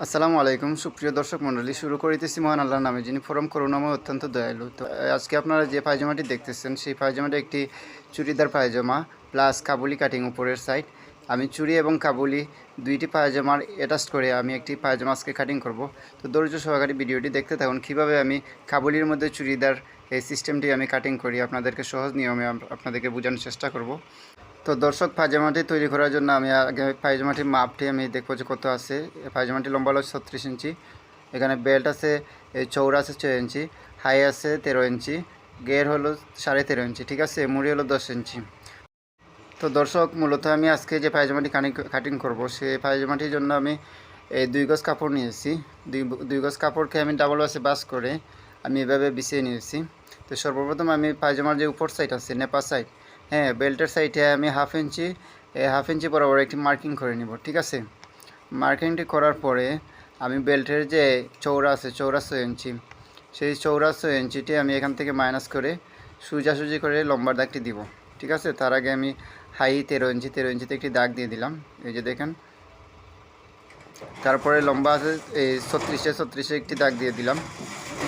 আসসালামু আলাইকুম সুপ্রিয় দর্শক মণ্ডলী, শুরু করিতেছি মহান আল্লাহর নামে, যিনি পরম করুণাময় অত্যন্ত দয়ালু। তো আজকে আপনারা যে পায়জামাটি দেখতেছেন, সেই পায়জামাটি একটি চুড়িদার পায়জামা প্লাস কাবুলি কাটিং উপরের সাইড। আমি চুড়ি এবং কাবুলি দুইটি পায়জামার অ্যাটাচ করে আমি একটি পায়জামা আজকে কাটিং করব। তো ধৈর্য সহকারে ভিডিওটি দেখতে থাকুন, কীভাবে আমি কাবুলির মধ্যে চুড়িদার এই সিস্টেমটি আমি কাটিং করি। আপনাদেরকে সহজ নিয়মে আপনাদেরকে বোঝানোর চেষ্টা করব। তো দর্শক, পায়জামাটি তৈরি করার জন্য আমি আগে পায়জামাটির মাপটি আমি দেখবো যে কত আছে। পায়জামাটি লম্বা হলো 36 ইঞ্চি। এখানে বেল্ট আছে, চৌড়া আছে 6 ইঞ্চি, হাই আছে 13 ইঞ্চি, গের হলো 13.5 ইঞ্চি, ঠিক আছে, মুড়ি হলো 10 ইঞ্চি। তো দর্শক, মূলত আমি আজকে যে পায়জামাটি কাটিং করব, সেই পায়জামাটির জন্য আমি এই 2 গজ কাপড় নিয়েছি। দুই গজ কাপড়কে আমি ডাবল ওয়াশে বাস করে আমি এভাবে বিছিয়ে নিয়েছি। তো সর্বপ্রথম আমি পায়জামার যে উপর সাইড আছে, নেপা সাইড, হ্যাঁ বেল্টের সাইডে আমি হাফ ইঞ্চি বরাবর একটি মার্কিং করে নিব, ঠিক আছে। মার্কিংটি করার পরে আমি বেল্টের যে চৌড়া আছে, চৌড়া 6 ইঞ্চি, সেই চৌড়া 6 ইঞ্চিটি আমি এখান থেকে মাইনাস করে সোজাসুজি করে লম্বার দাগটি দিব, ঠিক আছে। তার আগে আমি হাই 13 ইঞ্চিতে একটি দাগ দিয়ে দিলাম, এই যে দেখেন। তারপরে লম্বা আছে এই 36 একটি দাগ দিয়ে দিলাম।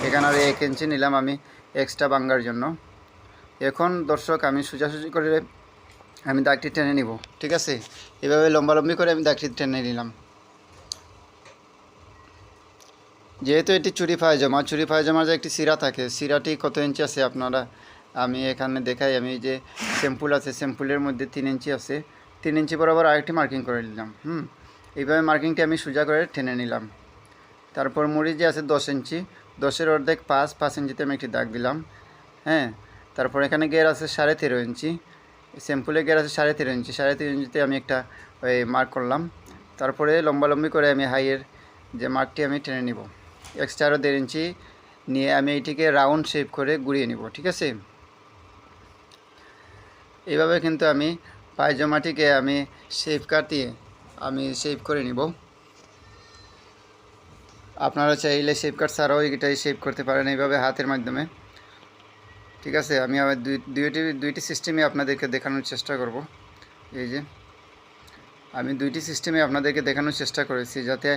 এখানে আর 1 ইঞ্চি নিলাম আমি এক্সট্রা বাঙ্গার জন্য। এখন দর্শক, আমি সোজাসুজি করে আমি দাগটি টেনে নিব, ঠিক আছে। এভাবে লম্বালম্বি করে আমি দাগটি টেনে নিলাম। যেহেতু এটি চুড়ি পায়জামার যে একটি সিরা থাকে, সিরাটি কত ইঞ্চি আছে আপনারা আমি এখানে দেখাই। আমি যে স্যাম্পুল আছে, স্যাম্পুলের মধ্যে 3 ইঞ্চি আছে, 3 ইঞ্চি বরাবর আরেকটি মার্কিং করে নিলাম। এইভাবে মার্কিংটি আমি সোজা করে টেনে নিলাম। তারপর মুড়ি যে আছে 10 ইঞ্চি, 10-এর অর্ধেক 5 ইঞ্চিতে আমি একটি দাগ দিলাম, হ্যাঁ। তারপর এখানে গের আছে 13.5 ইঞ্চি, স্যাম্পুলে গের আছে 13.5 ইঞ্চি, 13.5 ইঞ্চিতে আমি একটা ওই মার্ক করলাম। তারপরে লম্বালম্বি করে আমি হাইয়ের যে মার্কটি আমি টেনে নিব। এক্সট্রা আরও 1.5 ইঞ্চি নিয়ে আমি এটিকে রাউন্ড শেপ করে ঘুরিয়ে নিব, ঠিক আছে। এইভাবে কিন্তু আমি পায়জামাটিকে আমি শেপ কাটিয়ে আমি শেপ করে নিব। আপনারা চাইলে শেপ কাট ছাড়াও এটাই শেপ করতে পারেন, এইভাবে হাতের মাধ্যমে, ঠিক আছে। আমি আবার দুইটি সিস্টেমে আপনাদেরকে দেখানোর চেষ্টা করব। এই যে আমি দুইটি সিস্টেমে আপনাদেরকে দেখানোর চেষ্টা করেছি, যাতে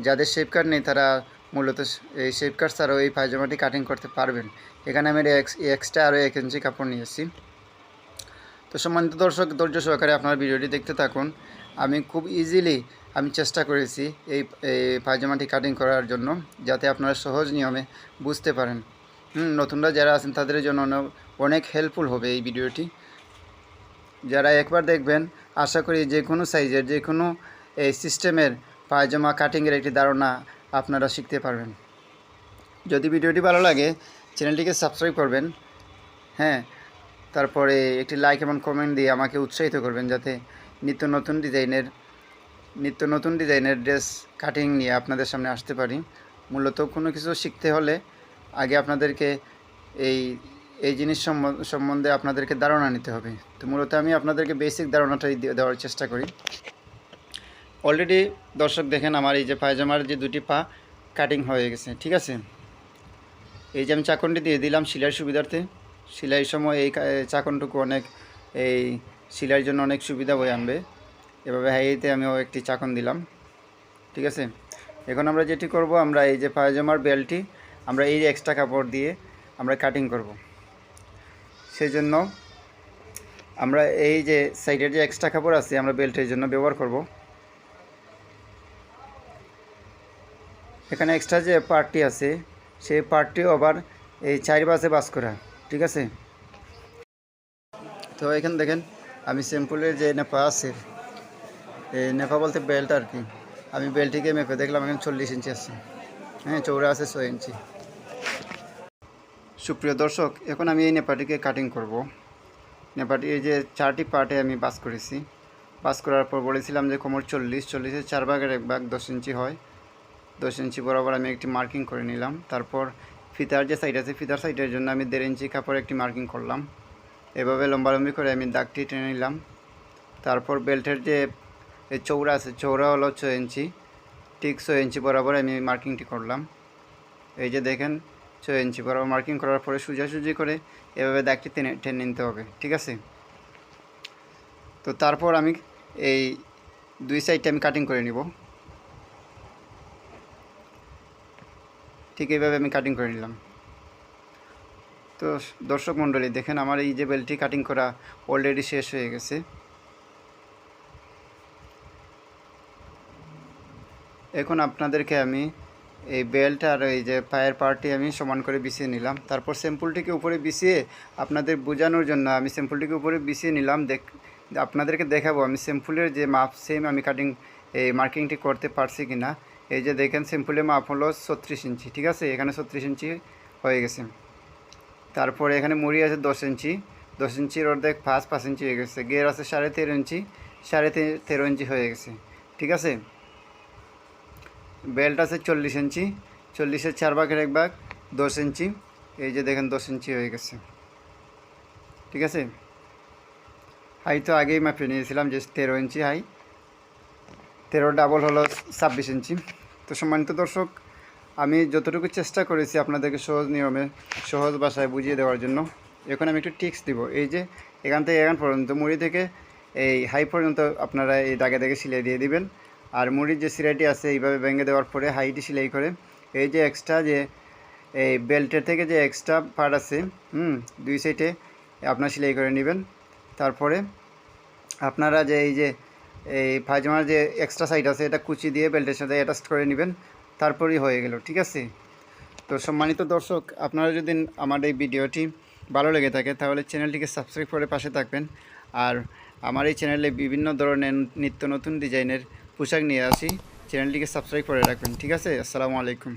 যাদের শেপ কাট নেই তারা মূলত এই শেপ কাট ছাড়াও এই পায়জামাটি কাটিং করতে পারবেন। এখানে আমি এক্সট্রা আরও 1 ইঞ্চি কাপড় নিয়েছি। তো সম্মানিত দর্শক, ধৈর্য সহকারে আপনারা ভিডিওটি দেখতে থাকুন। আমি খুব ইজিলি আমি চেষ্টা করেছি এই পায়জামাটি কাটিং করার জন্য, যাতে আপনারা সহজ নিয়মে বুঝতে পারেন। নতুনরা যারা আছেন তাদের জন্য অনেক হেল্পফুল হবে এই ভিডিওটি। যারা একবার দেখবেন, আশা করি যে কোনো সাইজের, যে কোনো এই সিস্টেমের পায়জামা কাটিংয়ের একটি ধারণা আপনারা শিখতে পারবেন। যদি ভিডিওটি ভালো লাগে, চ্যানেলটিকে সাবস্ক্রাইব করবেন, হ্যাঁ। তারপরে একটি লাইক এবং কমেন্ট দিয়ে আমাকে উৎসাহিত করবেন, যাতে নিত্য নতুন ডিজাইনের ড্রেস কাটিং নিয়ে আপনাদের সামনে আসতে পারি। মূলত কোনো কিছু শিখতে হলে আগে আপনাদেরকে এই জিনিস সম্বন্ধে আপনাদেরকে ধারণা নিতে হবে। তো মূলত আমি আপনাদেরকে বেসিক ধারণাটাই দেওয়ার চেষ্টা করি। অলরেডি দর্শক দেখেন, আমার এই যে পায়জামার যে দুটি পা কাটিং হয়ে গেছে, ঠিক আছে। এই যে আমি চাকনটি দিয়ে দিলাম সেলাইয়ের সুবিধার্থে। সেলাইয়ের সময় এই চাকনটুকু অনেক এই সেলাইয়ের জন্য অনেক সুবিধা বয়ে আনবে। এভাবে হাইতে আমিও একটি চাকন দিলাম, ঠিক আছে। এখন আমরা যেটি করব, আমরা এই যে পায়জামার বেল্টটি আমরা এই এক্সট্রা কাপড় দিয়ে আমরা কাটিং করব। সেই জন্য আমরা এই যে সাইডের যে এক্সট্রা কাপড় আছে আমরা বেল্টের জন্য ব্যবহার করব। এখানে এক্সট্রা যে পার্টটি আছে সেই পার্টটিও আবার এই 4 ভাঁজে ভাঁজ করা, ঠিক আছে। তো এখানে দেখেন, আমি স্যাম্পুলের যে নেপা আছে, এই নেপা বলতে বেল্ট আর কি, আমি বেল্টটিকে মেপে দেখলাম এখানে 40 ইঞ্চি আছে, হ্যাঁ, চৌড়া আছে 6 ইঞ্চি। সুপ্রিয় দর্শক, এখন আমি এই নেপাটিকে কাটিং করব। নেপাটি এই যে 4টি পার্টে আমি বাস করেছি। বাস করার পর বলেছিলাম যে কোমর 40-40-এর 4 ভাগের 1 ভাগ 10 ইঞ্চি হয়। 10 ইঞ্চি বরাবর আমি একটি মার্কিং করে নিলাম। তারপর ফিতার যে সাইড আছে, ফিতার সাইডের জন্য আমি 1.5 ইঞ্চি কাপড়ে একটি মার্কিং করলাম। এভাবে লম্বালম্বি করে আমি দাগটি টেনে নিলাম। তারপর বেল্টের যে চৌড়া আছে, চৌড়া হলো 6 ইঞ্চি, ঠিক 6 ইঞ্চি বরাবর আমি মার্কিংটি করলাম। এই যে দেখেন, 6 ইঞ্চি বরাবর মার্কিং করার পরে সোজাসুজি করে এভাবে দাগটি টেনে নিতে হবে, ঠিক আছে। তো তারপর আমি এই দুই সাইডটা আমি কাটিং করে নিব। ঠিক এইভাবে আমি কাটিং করে নিলাম। তো দর্শক মণ্ডলী দেখেন আমার এই যে বেল্টটি কাটিং করা অলরেডি শেষ হয়ে গেছে। এখন আপনাদেরকে আমি এই বেল্ট আর এই যে পায়ের পার্টটি আমি সমান করে বিছিয়ে নিলাম। তারপর স্যাম্পলটিকে উপরে বিছিয়ে আপনাদের বোঝানোর জন্য আমি স্যাম্পলটিকে উপরে বিছিয়ে নিলাম। আপনাদেরকে দেখাবো আমি স্যাম্পলের যে মাপ সেম আমি কাটিং এই মার্কিংটি করতে পারছি কি না। এই যে দেখেন স্যাম্পলের মাপ হলো 36 ইঞ্চি, ঠিক আছে, এখানে 36 ইঞ্চি হয়ে গেছে। তারপরে এখানে মুড়ি আছে 10 ইঞ্চি, 10 ইঞ্চির অর্ধেক 5 ইঞ্চি হয়ে গেছে। গের আছে 13.5 ইঞ্চি, 13.5 ইঞ্চি হয়ে গেছে, ঠিক আছে। বেল্ট আছে 40 ইঞ্চি, 40-এর 4 ভাগের 1 ভাগ 10 ইঞ্চি, এই যে দেখেন 10 ইঞ্চি হয়ে গেছে, ঠিক আছে। হাই তো আগেই মাপিয়ে নিয়েছিলাম যে 13 ইঞ্চি হাই, 13 ডাবল হলো 26 ইঞ্চি। তো সম্মানিত দর্শক, আমি যতটুকু চেষ্টা করেছি আপনাদেরকে সহজ নিয়মে সহজ ভাষায় বুঝিয়ে দেওয়ার জন্য। এখন আমি একটু টিক্স দিব। এই যে এখান থেকে এখান পর্যন্ত মুড়ি থেকে এই হাই পর্যন্ত আপনারা এই দাগে দাগে সেলাই দিয়ে দিবেন। আর মুড়ির যে সিলাইটি আছে এইভাবে ভেঙে দেওয়ার পরে হাইটি সেলাই করে এই যে এক্সট্রা যে এই বেল্টের থেকে যে এক্সট্রা পার্ট আছে দুই সাইডে আপনারা সেলাই করে নেবেন। তারপরে আপনারা যে এই যে এই পায়জামার যে এক্সট্রা সাইড আছে এটা কুচি দিয়ে বেল্টের সাথে অ্যাটাচ করে নেবেন, তারপরেই হয়ে গেল, ঠিক আছে। তো সম্মানিত দর্শক, আপনারা যদি আমার এই ভিডিওটি ভালো লেগে থাকে তাহলে চ্যানেলটিকে সাবস্ক্রাইব করে পাশে থাকবেন। আর আমার এই চ্যানেলে বিভিন্ন ধরনের নিত্য নতুন ডিজাইনের পোশাক নিয়ে আসি, চ্যানেলটিকে সাবস্ক্রাইব করে রাখবেন, ঠিক আছে। আসসালামু আলাইকুম।